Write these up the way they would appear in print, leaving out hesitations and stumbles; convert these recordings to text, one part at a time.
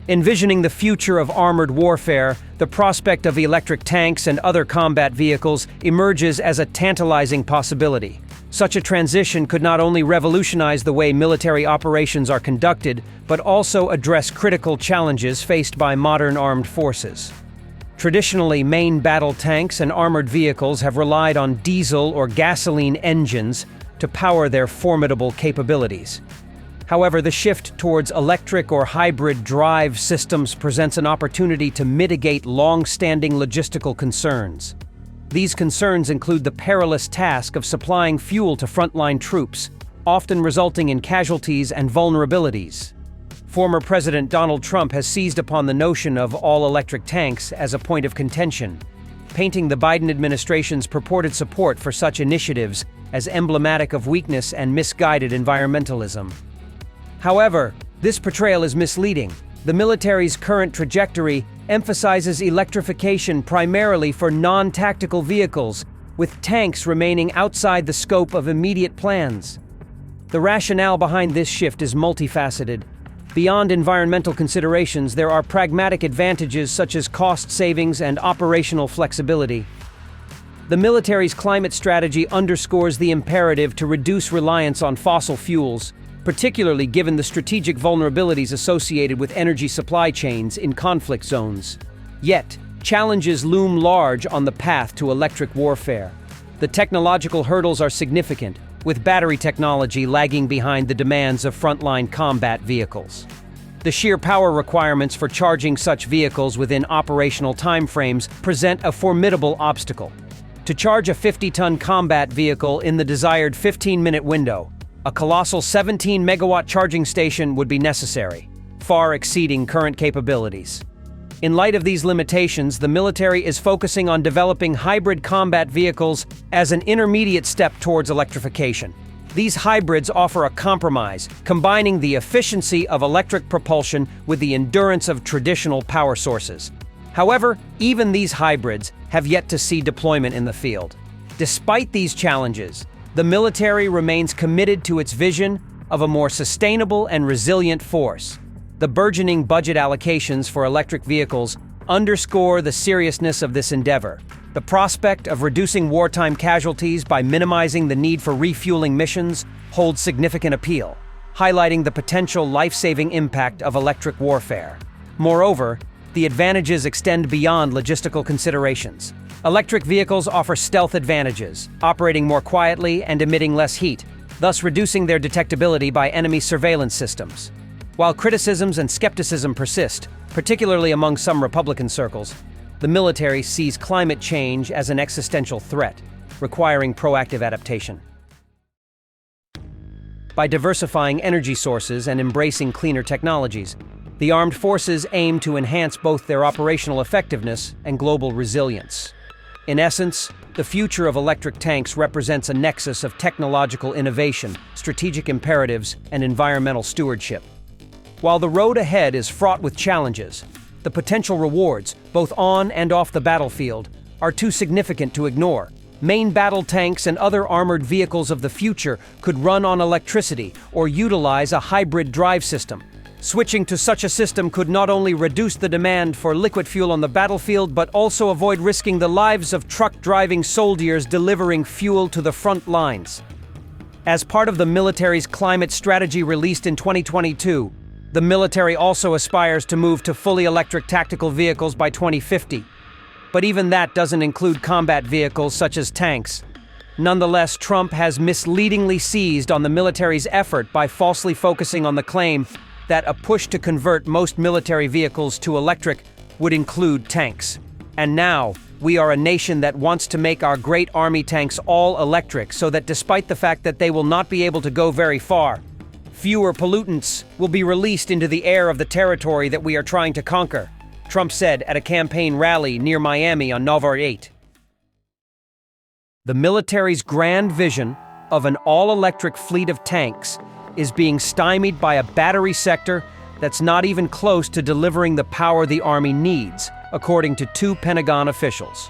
Envisioning the future of armored warfare, the prospect of electric tanks and other combat vehicles emerges as a tantalizing possibility. Such a transition could not only revolutionize the way military operations are conducted, but also address critical challenges faced by modern armed forces. Traditionally, main battle tanks and armored vehicles have relied on diesel or gasoline engines to power their formidable capabilities. However, the shift towards electric or hybrid drive systems presents an opportunity to mitigate long-standing logistical concerns. These concerns include the perilous task of supplying fuel to frontline troops, often resulting in casualties and vulnerabilities. Former President Donald Trump has seized upon the notion of all-electric tanks as a point of contention, painting the Biden administration's purported support for such initiatives as emblematic of weakness and misguided environmentalism. However, this portrayal is misleading. The military's current trajectory emphasizes electrification primarily for non-tactical vehicles, with tanks remaining outside the scope of immediate plans. The rationale behind this shift is multifaceted. Beyond environmental considerations, there are pragmatic advantages such as cost savings and operational flexibility. The military's climate strategy underscores the imperative to reduce reliance on fossil fuels, particularly given the strategic vulnerabilities associated with energy supply chains in conflict zones. Yet, challenges loom large on the path to electric warfare. The technological hurdles are significant, with battery technology lagging behind the demands of frontline combat vehicles. The sheer power requirements for charging such vehicles within operational timeframes present a formidable obstacle. To charge a 50-ton combat vehicle in the desired 15-minute window, a colossal 17-megawatt charging station would be necessary, far exceeding current capabilities. In light of these limitations, the military is focusing on developing hybrid combat vehicles as an intermediate step towards electrification. These hybrids offer a compromise, combining the efficiency of electric propulsion with the endurance of traditional power sources. However, even these hybrids have yet to see deployment in the field. Despite these challenges, the military remains committed to its vision of a more sustainable and resilient force. The burgeoning budget allocations for electric vehicles underscore the seriousness of this endeavor. The prospect of reducing wartime casualties by minimizing the need for refueling missions holds significant appeal, highlighting the potential life-saving impact of electric warfare. Moreover, the advantages extend beyond logistical considerations. Electric vehicles offer stealth advantages, operating more quietly and emitting less heat, thus reducing their detectability by enemy surveillance systems. While criticisms and skepticism persist, particularly among some Republican circles, the military sees climate change as an existential threat, requiring proactive adaptation. By diversifying energy sources and embracing cleaner technologies, the armed forces aim to enhance both their operational effectiveness and global resilience. In essence, the future of electric tanks represents a nexus of technological innovation, strategic imperatives, and environmental stewardship. While the road ahead is fraught with challenges, the potential rewards, both on and off the battlefield, are too significant to ignore. Main battle tanks and other armored vehicles of the future could run on electricity or utilize a hybrid drive system. Switching to such a system could not only reduce the demand for liquid fuel on the battlefield, but also avoid risking the lives of truck-driving soldiers delivering fuel to the front lines. As part of the military's climate strategy released in 2022, the military also aspires to move to fully electric tactical vehicles by 2050. But even that doesn't include combat vehicles such as tanks. Nonetheless, Trump has misleadingly seized on the military's effort by falsely focusing on the claim that a push to convert most military vehicles to electric would include tanks. And now, we are a nation that wants to make our great army tanks all electric so that despite the fact that they will not be able to go very far, fewer pollutants will be released into the air of the territory that we are trying to conquer, Trump said at a campaign rally near Miami on November 8. The military's grand vision of an all-electric fleet of tanks is being stymied by a battery sector that's not even close to delivering the power the Army needs, according to two Pentagon officials.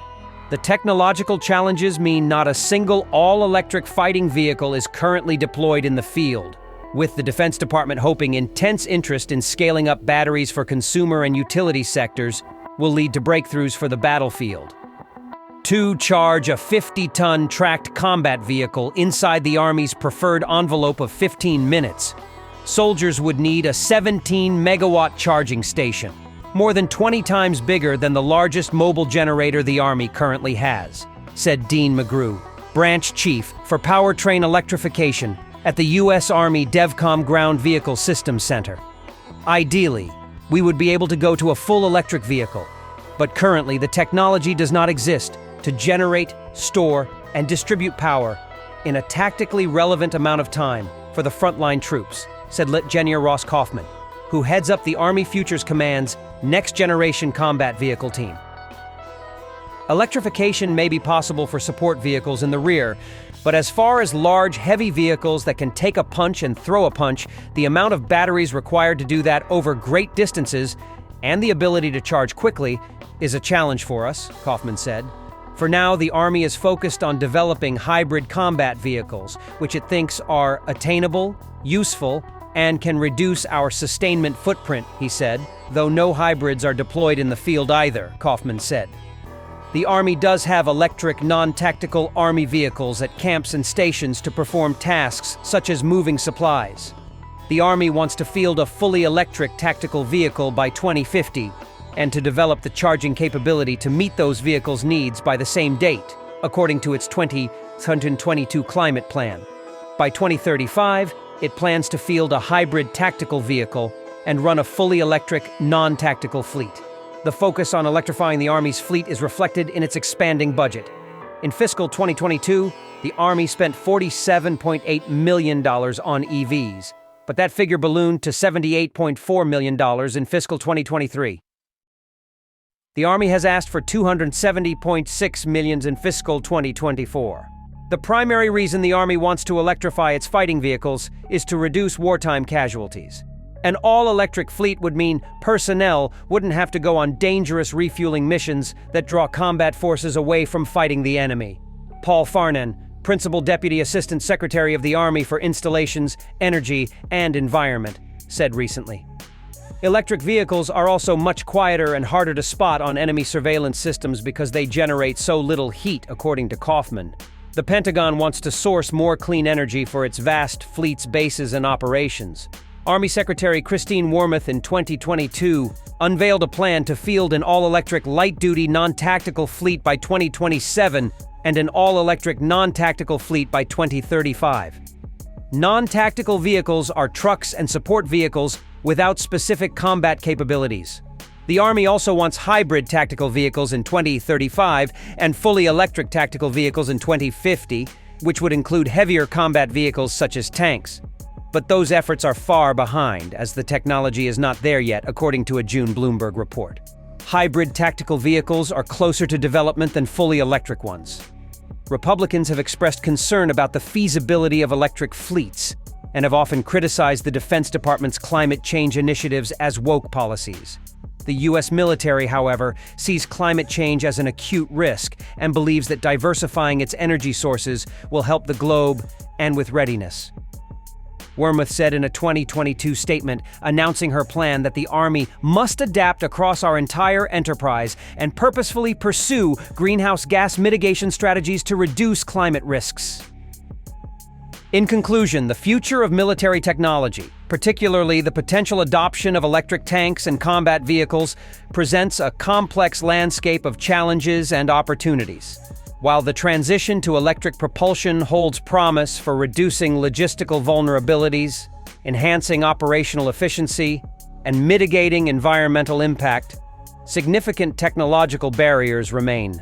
The technological challenges mean not a single all-electric fighting vehicle is currently deployed in the field, with the Defense Department hoping intense interest in scaling up batteries for consumer and utility sectors will lead to breakthroughs for the battlefield. To charge a 50-ton tracked combat vehicle inside the Army's preferred envelope of 15 minutes, soldiers would need a 17-megawatt charging station, more than 20 times bigger than the largest mobile generator the Army currently has, said Dean McGrew, Branch Chief for Powertrain Electrification at the U.S. Army DEVCOM Ground Vehicle Systems Center. Ideally, we would be able to go to a full electric vehicle, but currently the technology does not exist to generate, store, and distribute power in a tactically relevant amount of time for the frontline troops, said Lt. Ross Kaufman, who heads up the Army Futures Command's Next Generation Combat Vehicle team. Electrification may be possible for support vehicles in the rear, but as far as large, heavy vehicles that can take a punch and throw a punch, the amount of batteries required to do that over great distances and the ability to charge quickly is a challenge for us, Kaufman said. For now, the Army is focused on developing hybrid combat vehicles, which it thinks are attainable, useful, and can reduce our sustainment footprint, he said, though no hybrids are deployed in the field either, Kaufman said. The Army does have electric, non-tactical Army vehicles at camps and stations to perform tasks such as moving supplies. The Army wants to field a fully electric tactical vehicle by 2050, and to develop the charging capability to meet those vehicles' needs by the same date, according to its 2022 climate plan. By 2035, it plans to field a hybrid tactical vehicle and run a fully electric, non-tactical fleet. The focus on electrifying the Army's fleet is reflected in its expanding budget. In fiscal 2022, the Army spent $47.8 million on EVs, but that figure ballooned to $78.4 million in fiscal 2023. The Army has asked for $270.6 million in fiscal 2024. The primary reason the Army wants to electrify its fighting vehicles is to reduce wartime casualties. An all-electric fleet would mean personnel wouldn't have to go on dangerous refueling missions that draw combat forces away from fighting the enemy. Paul Farnan, Principal Deputy Assistant Secretary of the Army for Installations, Energy, and Environment, said recently. Electric vehicles are also much quieter and harder to spot on enemy surveillance systems because they generate so little heat, according to Kaufman. The Pentagon wants to source more clean energy for its vast fleet's bases and operations. Army Secretary Christine Wormuth in 2022 unveiled a plan to field an all-electric light-duty non-tactical fleet by 2027 and an all-electric non-tactical fleet by 2035. Non-tactical vehicles are trucks and support vehicles without specific combat capabilities. The Army also wants hybrid tactical vehicles in 2035 and fully electric tactical vehicles in 2050, which would include heavier combat vehicles such as tanks. But those efforts are far behind, as the technology is not there yet, according to a June Bloomberg report. Hybrid tactical vehicles are closer to development than fully electric ones. Republicans have expressed concern about the feasibility of electric fleets and have often criticized the Defense Department's climate change initiatives as woke policies. The U.S. military, however, sees climate change as an acute risk and believes that diversifying its energy sources will help the globe and with readiness. Wormuth said in a 2022 statement announcing her plan that the Army must adapt across our entire enterprise and purposefully pursue greenhouse gas mitigation strategies to reduce climate risks. In conclusion, the future of military technology, particularly the potential adoption of electric tanks and combat vehicles, presents a complex landscape of challenges and opportunities. While the transition to electric propulsion holds promise for reducing logistical vulnerabilities, enhancing operational efficiency, and mitigating environmental impact, significant technological barriers remain.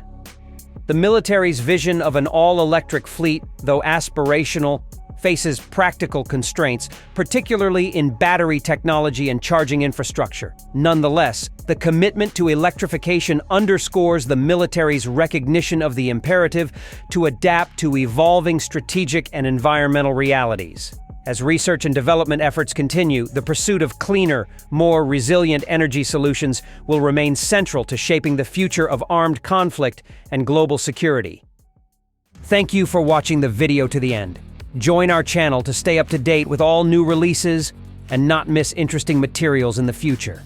The military's vision of an all-electric fleet, though aspirational, faces practical constraints, particularly in battery technology and charging infrastructure. Nonetheless, the commitment to electrification underscores the military's recognition of the imperative to adapt to evolving strategic and environmental realities. As research and development efforts continue, the pursuit of cleaner, more resilient energy solutions will remain central to shaping the future of armed conflict and global security. Thank you for watching the video to the end. Join our channel to stay up to date with all new releases and not miss interesting materials in the future.